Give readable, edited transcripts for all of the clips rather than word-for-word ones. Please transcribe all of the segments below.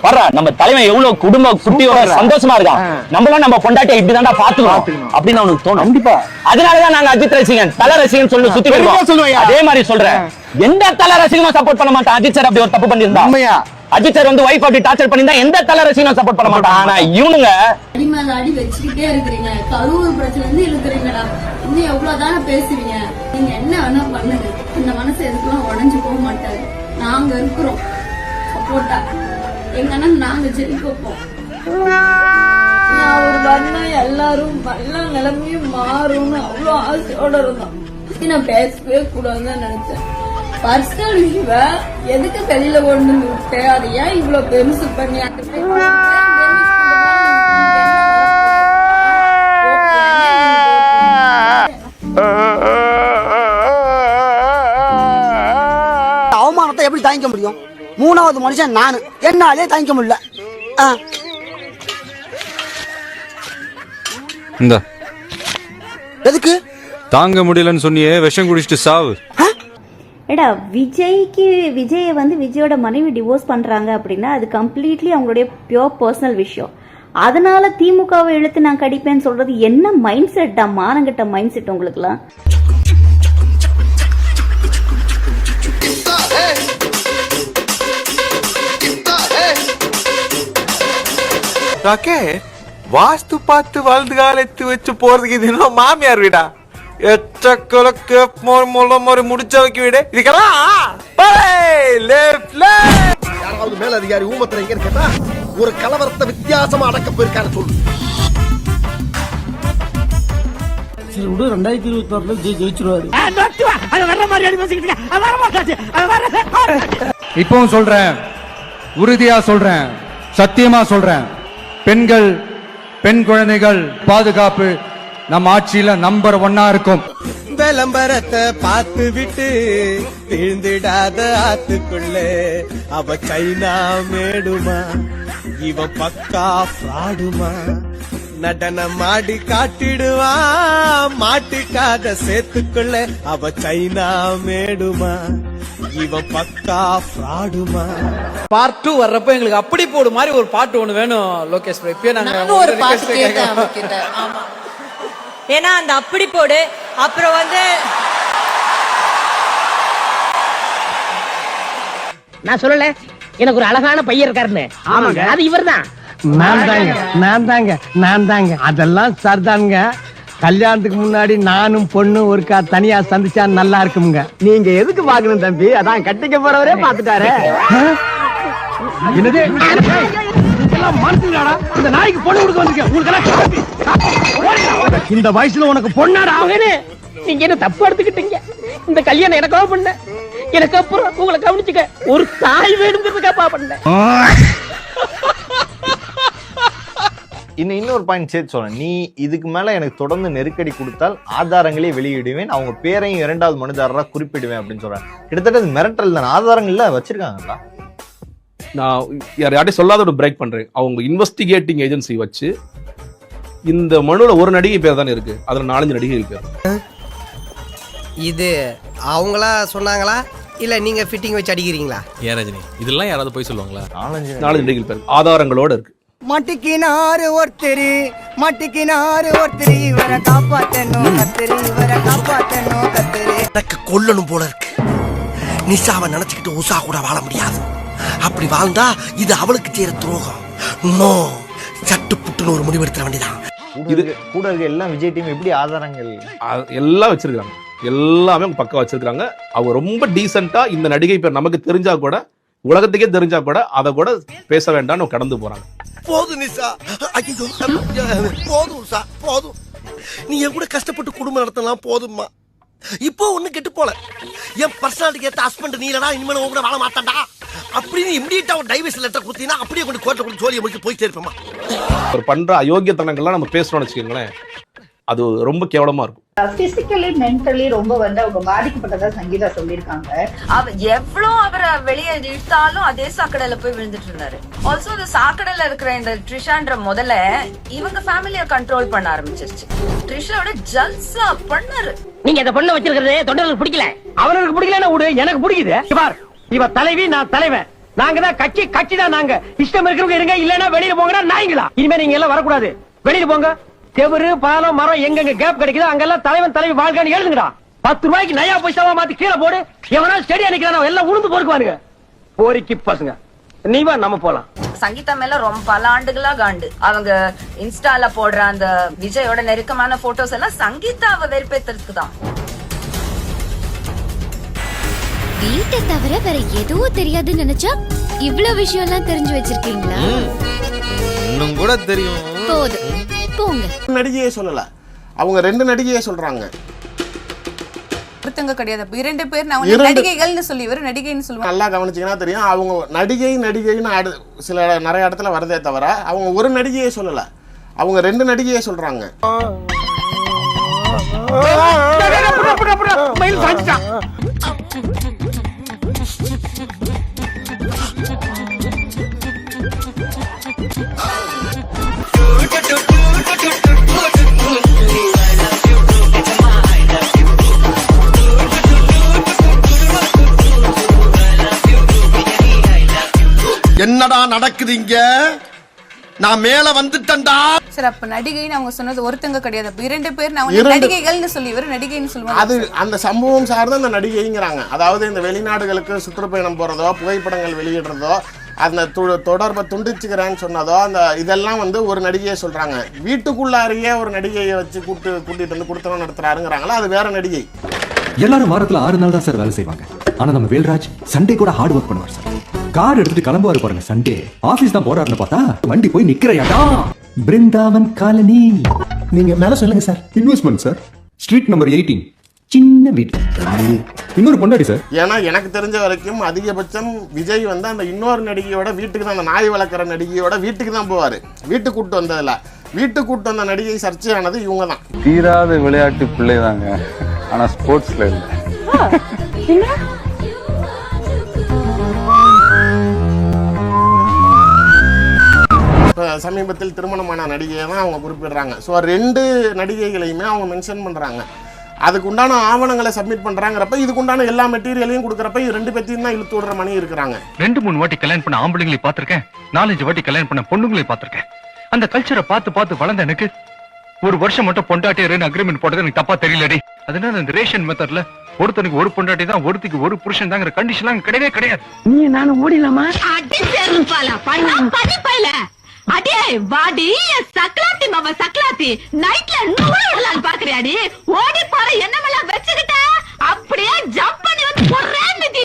வர்ற நம்ம தலைவன் எவ்வளவு குடும்ப குட்டியோட சந்தோஷமா இருக்கான். நம்மளாம் நம்ம பொண்டாட்டியை இப்படிதான்டா பாத்துக்கணும் அப்படின்னு அவனுக்கு தோணும். கண்டிப்பா. அதனாலதான் நாங்க அஜித் ரசிகன் தல ரசிகன் சொல்லி சுத்தி இருக்கோம். அதே மாதிரி சொல்றேன், எந்த தல ரசிகனும் சப்போர்ட் பண்ண மாட்டான். அஜித் சார் அப்படி ஒரு தப்பு பண்ணியிருந்தா, அஜித் சார் வந்து வைஃப் அப்படி டார்ச்சர் பண்ணிருந்தா எந்த தல ரசிகனும் சப்போர்ட் பண்ண மாட்டான். ஆனா இவனுங்க அடி மேல அடி வச்சுக்கிட்டே இருக்கிறீங்க. கரூர் பிரச்சனை இருந்து இழுக்கிறீங்கடா. இன்னும் எவ்வளவுதானே பேசுவீங்க? நீங்க என்ன வேணா பண்ணுங்க, இந்த மனசு எதுக்கெல்லாம் உடஞ்சு போக மாட்டாரு. நாங்க இருக்கிறோம் சப்போர்ட்டா. எங்க அண்ணன் நாங்க ஜெயிக்க வைப்போம். அவர் வரணும், எல்லாரும் நல்ல நிலைமையும் மாறும்னு அவ்வளவு ஆசையோட இருந்தோம். நான் பேசவே கூடாதுன்னு நினைச்சேன். பர்சனல் விஷயம் எதுக்கு வெளியில கொண்டு விட்டேன், அதை ஏன் இவ்வளவு பெருசு பண்ணி அவமானத்தை எப்படி தாங்கிக்க முடியும்? மூணாவது மனுஷன் நானு, என்னாலே தாங்கிக்க முடியல. இந்த எதுக்கு தாங்க முடியலன்னு சொன்னியே, விஷம் குடிச்சிட்டு சாவு. ஏடா விஜயை வந்து விஜயோட மனைவி டிவோர்ஸ் பண்றாங்க அப்படின்னா அது கம்ப்ளீட்லி அவங்களுடைய பியோர் பர்சனல் விஷயம். அதனால திமுகவை இழுத்து நான் கடிப்பேன்னு சொல்றது என்ன மைண்ட் செட்டா? மானங்கிட்ட மைண்ட் செட் உங்களுக்குலாம். வாஸ்து பார்த்து வாழ்ந்து காலத்து வச்சு போறதுக்கு இது இன்னும் மாமியார் வீடா? எச்சக்கொலக்கு முடிச்ச வைக்க வீடு இதுக்கெல்லாம் யாராவது மேல அதிகாரி ஊமத்துல எங்க கேட்டா ஒரு கலவரத்தை வித்தியாசமா அடக்க போயிருக்காரு சொல்லு. 2026 ஜெயிச்சிருவாரு. இப்பவும் சொல்றேன், உறுதியா சொல்றேன், சத்தியமா சொல்றேன், பெண்கள் பெண் குழந்தைகள் பாதுகாப்பு நம்ம ஆட்சியில நம்பர் 1 இருக்கும். விளம்பரத்தை பார்த்து விட்டு விழுந்திடாத ஆத்துக்குள்ளே அவ சைனா மேடுமா, இவ பக்கா ஃப்ராடுமா, நடனம் ஆடி காட்டிடுவா மாட்டிக்காத சேத்துக்குள்ள அவ சைனா மேடுமா, இவன் பக்கா ஃப்ராடுமா. பார்ட் 2 வர்றப்ப எங்களுக்கு அப்படி போடு மாதிரி ஒரு பாட்டு ஒண்ணு வேணும் லோகேஷ் ப்ரோ. இப்ப நாங்க ஒரு பாட்டு கேட்டேன். ஆமா, ஏன்னா அந்த அப்படி போடு. அப்புறம் வந்து நான் சொல்லல, எனக்கு ஒரு அழகான பையன் இருக்காருன்னு. ஆமாங்க, அது இவர்தான். நான் தாங்க அதெல்லாம் சர்தானுங்க. கல்யாணத்துக்கு முன்னாடி நானும் பொண்ணு ஒருக்கா தனியா சந்திச்சா நல்லா இருக்குங்க. நீங்க எதுக்கு பாக்கணும் தம்பி? அதான் கட்டிக்க போறவரே பாத்துட்டாரு. என்னது இந்த நாய்க்கு பொண்ணு கொடுக்க வந்திருக்கேன். இந்த வயசுல உனக்கு பொண்ணாடா? நீங்க என்ன தப்பு எடுத்துக்கிட்டீங்க? இந்த கல்யாணம் எனக்காக பண்ண, எனக்கு அப்புறம் உங்களை கவனிச்சுக்க ஒரு தாய் வேணுங்கிறதுக்காக பண்ண. இன்னொரு பாயிண்ட் சேர்த்து சொல்றேன். நீ இதுக்கு மேல எனக்கு தொடர்ந்து நெருக்கடி கொடுத்தால் ஆதாரங்களே வெளியிடுவேன், அவங்க பேரையும் 2வது மனுதாரரா குறிப்பிடுவேன் அப்படின்னு சொல்றேன். கிட்டத்தட்ட மிரட்டல் தான். ஆதாரங்கள்ல வச்சிருக்காங்களா? நான் யார்கிட்டயும் சொல்லாத ஒரு பிரேக் பண்றேன். அவங்க இன்வெஸ்டிகேட்டிங் ஏஜென்சி வச்சு இந்த மனுல ஒரு நடிகை பேர் தான் இருக்கு, அதுல 4-5 நடிகைகள் பேர். இது அவங்களா சொன்னாங்களா இல்ல நீங்க ஃபிட்டிங் வச்சு அடிக்கிறீங்களா? ஏன் ரஜினி, இதெல்லாம் யாராவது போய் சொல்லுவாங்களா? 4 நடிகைகள் பேர் ஆதாரங்களோட இருக்கு. மாட்டிக்கினாரு ஒருத்தரி, மாட்டிக்கினாரு ஒருத்தரி, இவரை காப்பாத்தணும் கத்திரி, இவரை காப்பாத்தணும் கத்திரி. எனக்கு கொல்லணும் போல இருக்கு. நிஷாவை நினைச்சுக்கிட்டு உஷா கூட வாழ முடியாது. அப்படி வாழ்ந்தா இது அவளுக்கு செய்யற துரோகம். நோ, சட்டு புட்டுன்னு ஒரு முடிவு எடுத்துற வேண்டியதான். இது கூட இருக்க எல்லாம் விஜய் டீம் எப்படி ஆதாரங்கள் எல்லாம் வச்சிருக்காங்க, எல்லாமே பக்கா வச்சிருக்காங்க. அவங்க ரொம்ப டீசென்ட்டா இந்த நடிகை பேர் நமக்கு தெரிஞ்சா கூட, உலகத்துக்கே தெரிஞ்சா கூட அதை கூட பேச வேண்டாம்னு கடந்து போறாங்க. போதும் நிஷா, ஐயோ போதும் உஷா, போதும். நீ என் கூட கஷ்டப்பட்டு குடும்பம் நடத்தலாம், போதும்மா. இப்போ ஒண்ணு கெட்டு போல. என் பர்சனாலிட்டிக்கு ஏத்த ஹஸ்பண்ட் நீ இல்லடா, இனிமேல் உங்க கூட வாழ மாட்டான்டா அப்படின்னு இமிடியேட்டா ஒரு டைவர்ஸ் லெட்டர் கொடுத்தீங்கன்னா அப்படியே கொண்டு கோர்ட்ல கொண்டு ஜோலியை முடிச்சு போயிட்டே இருப்போமா. ஒரு பண்ற அயோக்கியத்தனங்கள்லாம் நம்ம பேசணும்னு வச்சுக்கோங்களேன், அது ரொம்ப கேவலமா இருக்கும். பிசிக்கலி மென்டலி ரொம்ப வந்து அவங்க பாதிக்கப்பட்டதா சங்கீதா சொல்லியிருக்காங்க. எவ்வளவு அவரை வெளியே இழுத்தாலும் அதே சாக்கடையில போய் விழுந்துட்டு இருந்தாரு. ஆல்சோ அந்த சாக்கடையில இருக்கிற இந்த ட்ரிஷான்ற முதல்ல இவங்க ஃபேமிலியை கண்ட்ரோல் பண்ண ஆரம்பிச்சிருச்சு. ட்ரிஷாவோட ஜல்சா பண்ணாரு. நீங்க இந்த பொண்ணை வச்சிருக்கிறது தொண்டர்களுக்கு பிடிக்கல, அவருக்கு பிடிக்கலன்னா விடு, எனக்கு பிடிக்குது. இவ தலைவி, நான் தலைவன். நாங்க தான் கட்சி தான் நாங்க. இஷ்டம் இருக்கிறவங்க இருங்க, இல்லன்னா வெளியில போங்கடா நாய்ங்களா. இனிமே நீங்க எல்லாம் வரக்கூடாது, வெளியில போங்க. செவரு பாலம் மரம் எங்கெங்க கேப் கிடைக்குதோ அங்கெல்லாம் தலைவன் தலைவி வாழ்க்கைன்னு எழுதுங்கடா. 10 ரூபாய்க்கு நயா பைசாவா மாத்தி கீழே போடு. எவனா ஸ்டெடியா நிக்கிறான் எல்லாம் உளுந்து போடுவானுங்க. போரிக்கு பசங்க நீ வா, நம்ம போலாம். சங்கீதா மேல ரொம்ப பல ஆண்டுகளா காண்டு. அவங்க இன்ஸ்டால போடுற அந்த விஜயோட நெருக்கமான போட்டோஸ் எல்லாம் சங்கீதாவை வெறுப்பேத்துறதுக்கு தான். வீட்டை தவிர வேற எதுவும் தெரியாதுன்னு நினைச்சா இவ்வளவு விஷயம் எல்லாம் தெரிஞ்சு வச்சிருக்கீங்களா? இன்னும் கூட தெரியும். போதும் போங்க. நடிகையே சொல்லல, அவங்க 2 நடிகையே சொல்றாங்க. ஒருத்தங்க கிடையாது, 2 பேர் நடிகைகள்னு சொல்லி இவரு நடிகைன்னு சொல்லுவாங்க. நல்லா கவனிச்சீங்கன்னா தெரியும், அவங்க நடிகைன்னு சில நிறைய இடத்துல வரதே தவிர அவங்க ஒரு நடிகையே சொல்லல, அவங்க 2 நடிகையே சொல்றாங்க. என்னடா நடக்குது இங்க? நான் மேல வந்துட்டேன்டா. சரி, அப்ப நடிகைன்னு அவங்க சொன்னது ஒருத்தங்க கிடையாது, 2 பேர் நடிகைகள்னு சொல்லி இவரு நடிகைன்னு சொல்லுவாங்க. அது அந்த சம்பவம் சார்ந்த அந்த நடிகைங்கிறாங்க. அதாவது இந்த வெளிநாடுகளுக்கு சுற்றுப்பயணம் போறதோ, புகைப்படங்கள் வெளியிடுறதோ, அந்த தொடர்பை துண்டிச்சுக்கிறேன்னு சொன்னதோ, அந்த இதெல்லாம் வந்து ஒரு நடிகையை சொல்றாங்க. வீட்டுக்குள்ளாரியே ஒரு நடிகையை வச்சு கூட்டிட்டு வந்து கொடுத்தவன் நடத்துறாருங்கிறாங்களா, அது வேற நடிகை. எல்லாரும் வாரத்துல 6 நாள் தான் சார் வேலை செய்வாங்க. ஆனா நம்ம வேல்ராஜ் சண்டே கூட ஹார்ட் ஒர்க் பண்ணுவார் சார். கார் எடுத்துட்டு கிளம்புவாரு பாருங்க சண்டே. ஆபீஸ் தான் போறாருன்னு பார்த்தா வண்டி போய் நிக்கிறையாடா. பிருந்தாவன் காலனி. நீங்க மேல சொல்லுங்க sir. Investment sir. Street number 18, சின்ன வீடு, இன்னொரு பொண்டாடி சார். ஏன்னா எனக்கு தெரிஞ்ச வரைக்கும் அதிகபட்சம் விஜய் வந்து அந்த இன்னொரு நடிகையோட வீட்டுக்கு தான், அந்த நாய் வளர்க்குற நடிகையோட வீட்டுக்கு தான் போவாரு. வீட்டுக்கு கூட்டு வந்ததில்ல, வீட்டுக்கு கூட்டு வந்த நடிகை சர்ச்சையானது இவங்க தான். தீராத விளையாட்டு பிள்ளை தாங்க, ஆனா ஸ்போர்ட்ஸ்ல இல்ல. சமீபத்தில் திருமணமான நடிகையை தான் அவங்க குறிப்பிடுறாங்க. ஸோ 2 நடிகைகளையுமே அவங்க மென்ஷன் பண்ணுறாங்க. அதுக்கு உண்டான ஆவணங்களை சப்மிட் பண்ணுறாங்கிறப்ப இதுக்கு உண்டான எல்லா மெட்டீரியலையும் கொடுக்குறப்ப 2 பேத்தையும் தான் இழுத்து விடுற மணி இருக்கிறாங்க. 2-3 வாட்டி கல்யாணம் பண்ண ஆம்பளைங்களை பார்த்திருக்கேன், 4-5 வாட்டி கல்யாணம் பண்ண பொண்ணுங்களை பார்த்திருக்கேன். அந்த கல்ச்சரை பார்த்து வளர்ந்த எனக்கு 1 வருஷம் மட்டும் பொண்டாட்டியர்னு அக்ரிமெண்ட் போட்டது எனக்கு தப்பா தெரியலடி. அதனால இந்த ரேஷன் மெத்தட்ல ஒருத்தனுக்கு 1 பொண்டாட்டி தான், ஒருத்திக்கு 1 புருஷன் தாங்கிற கண்டிஷன்லாம் கிடையவே கிடையாது. நீ நானும் ஓடிடலாமா? அடே வாடி சக்லாத்தி மாமா சக்லாத்தி, நைட்ல 100 பாக்குறியாடி? ஓடி போற என்னமெல்லாம் வச்சுக்கிட்ட அப்படியே ஜம்ப் பண்ணி வந்து போறேன்னு.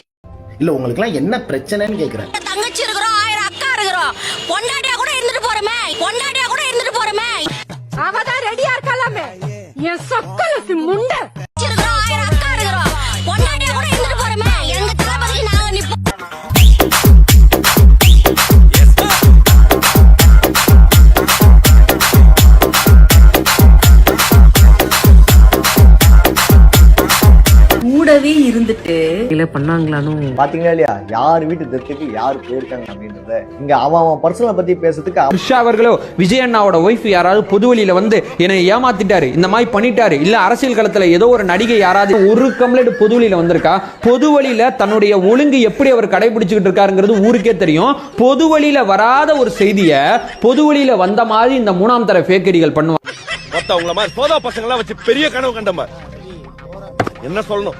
இல்ல உங்களுக்கு எல்லாம் என்ன பிரச்சனைன்னு கேக்குறேன். தங்கச்சி இருக்கிறோம், 1000 அக்கா இருக்கிறோம், பொண்டாட்டியா கூட இருந்துட்டு போறமே. அவதான் ரெடியா இருக்கலாமே என் சொக்கலசி முண்டை. 1000 அக்கா இருக்கிறோம், பொண்டாட்டியா கூட இருந்துட்டு போறமே. எங்க தளபதிக்கு நாங்க நிப்போம். கூடவே இருந்துட்டு இல்ல பண்ணாங்களானோ பாத்தீங்களா இல்லையா, யார் வீட்டு தெத்துக்கு யார் போயிருக்காங்க அப்படின்றத. இங்க அவன் பர்சனலை பத்தி பேசுறதுக்கு உஷா அவர்களோ விஜய் அண்ணாவோட ஒய்ஃப் யாராவது பொது வழியில வந்து என்னை ஏமாத்திட்டாரு, இந்த மாதிரி பண்ணிட்டாரு, இல்ல அரசியல் களத்துல ஏதோ ஒரு நடிகை யாராவது ஒரு கம்ப்ளைண்ட் பொது வழியில வந்திருக்கா? பொது வழியில தன்னுடைய ஒழுங்கு எப்படி அவர் கடைபிடிச்சுக்கிட்டு இருக்காருங்கிறது ஊருக்கே தெரியும். பொது வழியில வராத ஒரு செய்திய பொது வழியில வந்த மாதிரி இந்த 3ஆம் தர ஃபேக்கடிகள் பண்ணுவாங்க. மொத்தவங்கள மாதிரி சோதா பசங்களா வச்சு பெரிய கனவு கண்டமா என்ன சொல்லணும்?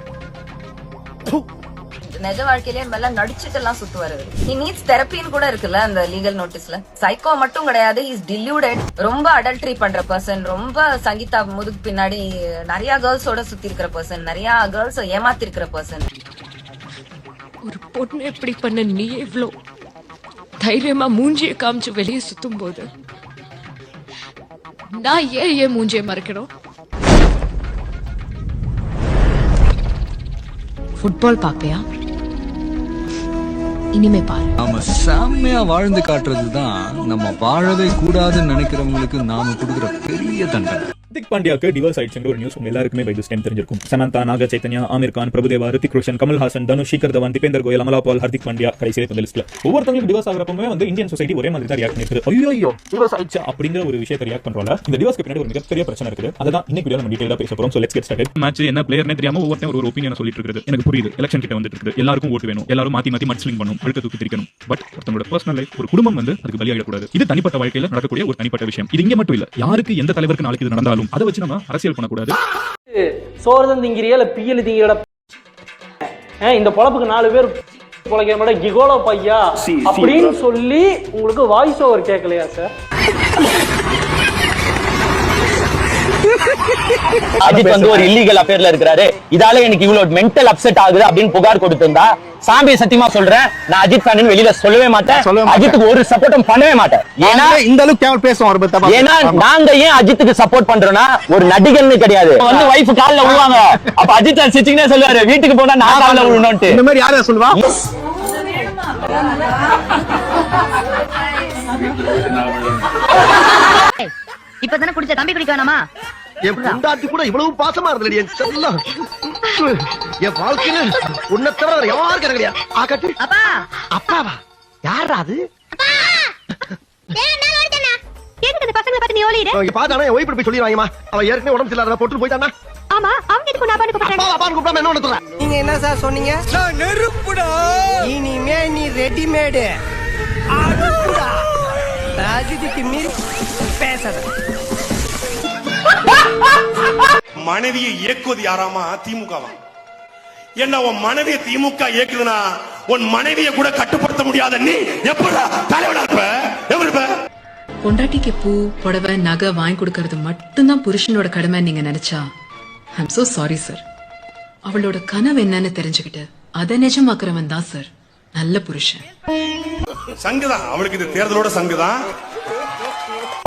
நிஜ வாழ்க்கையிலே மேல நடிச்சுட்டு எல்லாம் சுத்துவாரு. he needs therapyன்னு கூட இருக்குல்ல அந்த லீகல் நோட்டீஸ்ல. சைக்கோ மட்டும் கிடையாது, he is deluded. ரொம்ப அடல்ட்ரி பண்ற பர்சன், ரொம்ப சங்கீதா முதுகு பின்னாடி நிறைய கேர்ள்ஸோட சுத்தி இருக்கிற பர்சன், நிறைய கேர்ள்ஸ் ஏமாத்தி இருக்கிற பர்சன். ஒரு பொண்ணு எப்படி பண்ண நீ இவ்ளோ தைரியமா மூஞ்சியை காமிச்சு வெளியே சுத்தும் போது நான் ஏன் மூஞ்சியை மறைக்கணும்? ஃபுட்பால் பாப்பியா? இனிமே பாரு. நாம செம்மையா வாழ்ந்து காட்டுறது தான் நம்ம வாழவே கூடாதுன்னு நினைக்கிறவங்களுக்கு நாம கொடுக்குற பெரிய தண்டனை. ஹர்திக் பாண்டியாக்கு டிவோர்ஸ் ஆயிடுச்சுங்கிற ஒரு நியூஸ் உங்க எல்லாருக்குமே பை திஸ் டைம் தெரிஞ்சிருக்கும். சமந்தா, நாக சைத்தன்யா, ஆமீர் கான், பிரபுதேவா, ரித்திக் ரோஷன், கமல்ஹாசன், தனுஷ், ஷிகர் தவான், தீபேந்தர் கோயல், அமலா பால், ஹர்திக் பாண்டியா கடைசியில இந்த லிஸ்ட்ல ஒவ்வொருத்தவங்களுக்கு டிவோர்ஸ் ஆகிறப்பமே வந்து இந்தியன் சொசைட்டி ஒரே மாதிரி தான் ரியாக்ட் பண்ணிருக்கு. ஐயோ டிவோர்ஸ் ஆயிடுச்சா அப்படிங்கிற ஒரு விஷயத்தை ரியாக்ட் பண்றோம்ல. இந்த டிவோர்ஸ்க்கு பின்னாடி ஒரு மிகப்பெரிய பிரச்சனை இருக்குது. அதான் இன்னைக்கு வீடியோ நம்ம டீடைலா பேச போறோம். So let's get started. Match என்ன பிளேயர்னே தெரியாம ஒவ்வொருத்தரும் ஒரு ஒப்பீனியன் சொல்லிட்டு இருக்குது. எனக்கு புரியுது, எலெக்ஷன் கிட்ட வந்துட்டு இருக்குது, எல்லாருக்கும் ஓட்டு வேணும், எல்லாரும் மாத்தி மாத்தி மட்ஸ்லிங் பண்ணணும், அழுத்த தூக்கி திரிக்கணும். பட் ஒருத்தவங்களோட பர்சனல் லைஃப், ஒரு குடும்பம் வந்து அதுக்கு பலியாயிடக்கூடாது. இது தனிப்பட்ட வாழ்க்கையில நடக்கக்கூடிய ஒரு தனிப்பட்ட விஷயம். இது இங்க மட்டும் இல்ல, யாருக்கு எந்த தலைவருக்கு நாளைக்கு இது நடந்தாலும் அதை வச்சு நம்ம அரசியல் பண்ணக்கூடாது. சோறு திங்கிறியா இல்ல பியல் திங்கிற இந்த பொழப்புக்கு 4 பேர் பொழைக்கிற மாதிரி கிகோலோ பையா அப்படின்னு சொல்லி உங்களுக்கு வாய்ஸ் ஓவர் கேட்கலையா சார்? அஜித் வந்து ஒரு இல்லீகல் அஃபேர்ல இருக்கிறாரு, இதால எனக்கு இவ்வளவு மென்டல் அப்செட் ஆகுது அப்படின்னு புகார் கொடுத்திருந்தா சாமி சத்தியமா சொல்றேன், நான் அஜித் ஃபேன் வெளியில சொல்லவே மாட்டேன். அஜித்துக்கு ஒரு சப்போர்ட்டும் பண்ணவே மாட்டேன். ஏன்னா இந்த அளவுக்கு கேவல் பேசுவோம். ஏன்னா நாங்க ஏன் அஜித்துக்கு சப்போர்ட் பண்றோம்னா ஒரு நடிகர்னு கிடையாது. வந்து வைஃப் கால்ல விழுவாங்க, அப்ப அஜித் சிச்சிங்கனே சொல்லுவாரு வீட்டுக்கு போனா நான் கால்ல விழணும்னு. இந்த மாதிரி யாரா சொல்லுவா? இப்பதானே குடிச்ச, தம்பி குடிக்க வேணாமா? என் பொண்டாட்டி கூட இவ்வளவு பாசமா இருந்தது என் செல்லம். என் வாழ்க்கையில உன்னை தவிர யாருக்கு கிடையாது. ஆகட்டு அப்பா. அப்பாவா? யாரா அது? பசங்களை பார்த்து நீ ஓடிடு. பாத்தானே ஒய்ஃப் போய் சொல்லிடுவாங்கம்மா, அவ ஏற்கனவே உடம்பு சரியில்லாத போட்டு போயிட்டானா. ஆமா, அவங்க இதுக்கு நான் பாட்டு அப்பா கூப்பிடாம என்ன ஒண்ணு. நீங்க என்ன சார் சொன்னீங்க? நான் நெருப்புடா. இனிமே நீ ரெடிமேடு. ராஜிக்கு மீறி பேசாத. மனைவியை இயக்குவது யாராமா? திமுகவா? என்ன உன் மனைவியை திமுக இயக்குதுன்னா உன் மனைவியை கூட கட்டுப்படுத்த முடியாத நீ எப்படா தலைவனா இருப்ப? எப்படி? பொண்டாட்டிக்கு பூ, புடவை, நகை வாங்கி கொடுக்கறது மட்டும்தான் புருஷனோட கடமை நீங்க நினைச்சா ஐம் சோ சாரி சார். அவளோட கனவு என்னன்னு தெரிஞ்சுக்கிட்டு அதை நிஜமாக்குறவன் தான் சார் நல்ல புருஷன். சங்குதான் அவளுக்கு, இது தேர்தலோட சங்குதான்.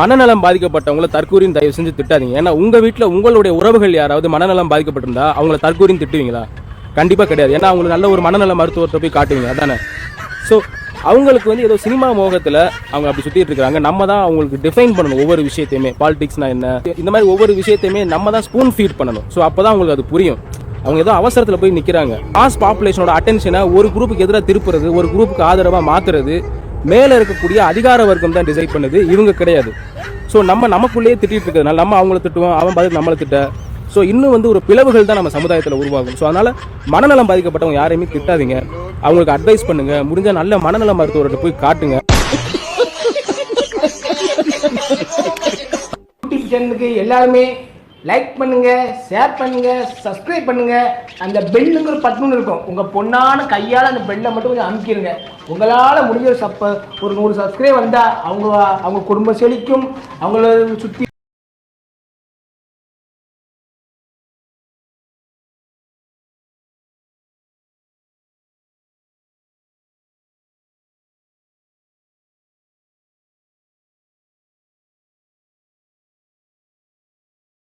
மனநலம் பாதிக்கப்பட்டவங்கள தற்கூரின்னு தயவு செஞ்சு திட்டாதீங்க. ஏன்னா உங்க வீட்டுல உங்களுடைய உறவுகள் யாராவது மனநலம் பாதிக்கப்பட்டிருந்தா அவங்கள தற்கூரின்னு திட்டுவீங்களா? கண்டிப்பா கிடையாது. ஏன்னா அவங்களுக்கு நல்ல ஒரு மனநல மருத்துவத்தை போய் காட்டுவீங்க, அதானே? ஸோ அவங்களுக்கு வந்து ஏதோ சினிமா மோகத்துல அவங்க அப்படி சுத்திட்டு இருக்காங்க. நம்ம தான் அவங்களுக்கு டிஃபைன் பண்ணணும் ஒவ்வொரு விஷயத்தையுமே. பாலிடிக்ஸ்னா என்ன, இந்த மாதிரி ஒவ்வொரு விஷயத்தையுமே நம்ம தான் ஸ்பூன் ஃபீட் பண்ணணும். ஸோ அப்பதான் அவங்களுக்கு அது புரியும். அவங்க ஏதோ அவசரத்துல போய் நிக்கிறாங்க. மாஸ் பாப்புலேஷனோட அட்டென்ஷனை ஒரு குரூப்புக்கு எதிராக திருப்புறது, ஒரு குரூப்புக்கு ஆதரவா மாத்துறது மேல இருக்கக்கூடிய அதிகார வர்க்கம் தான் டிசைட் பண்ணுது, இவங்க கிடையாது. ஸோ நமக்குள்ளேயே திட்டிட்டு இருக்கிறதுனால நம்ம அவங்கள திட்டுவோம், அவன் பதில் நம்மளை திட்ட. ஸோ இன்னும் வந்து ஒரு பிளவுகள் தான் நம்ம சமுதாயத்தில் உருவாகும். ஸோ அதனால மனநலம் பாதிக்கப்பட்டவங்க யாரையுமே திட்டாதீங்க, அவங்களுக்கு அட்வைஸ் பண்ணுங்க. முடிஞ்ச நல்ல மனநல மருத்துவர்கிட்ட போய் காட்டுங்க. யூடியூப் சேனலுக்கு எல்லாருமே லைக் பண்ணுங்க, ஷேர் பண்ணுங்க, சப்ஸ்கிரைப் பண்ணுங்க. அந்த பெல்லுங்கிற பட்டன் இருக்கும், உங்க பொண்ணான கையால அந்த பெல்லை மட்டும் கொஞ்சம் அமுக்கிடுங்க. உங்களால முடிஞ்ச ஒரு 100 சப்ஸ்கிரைப் வந்தா அவங்க குடும்பம் செழிக்கும், அவங்கள சுத்தி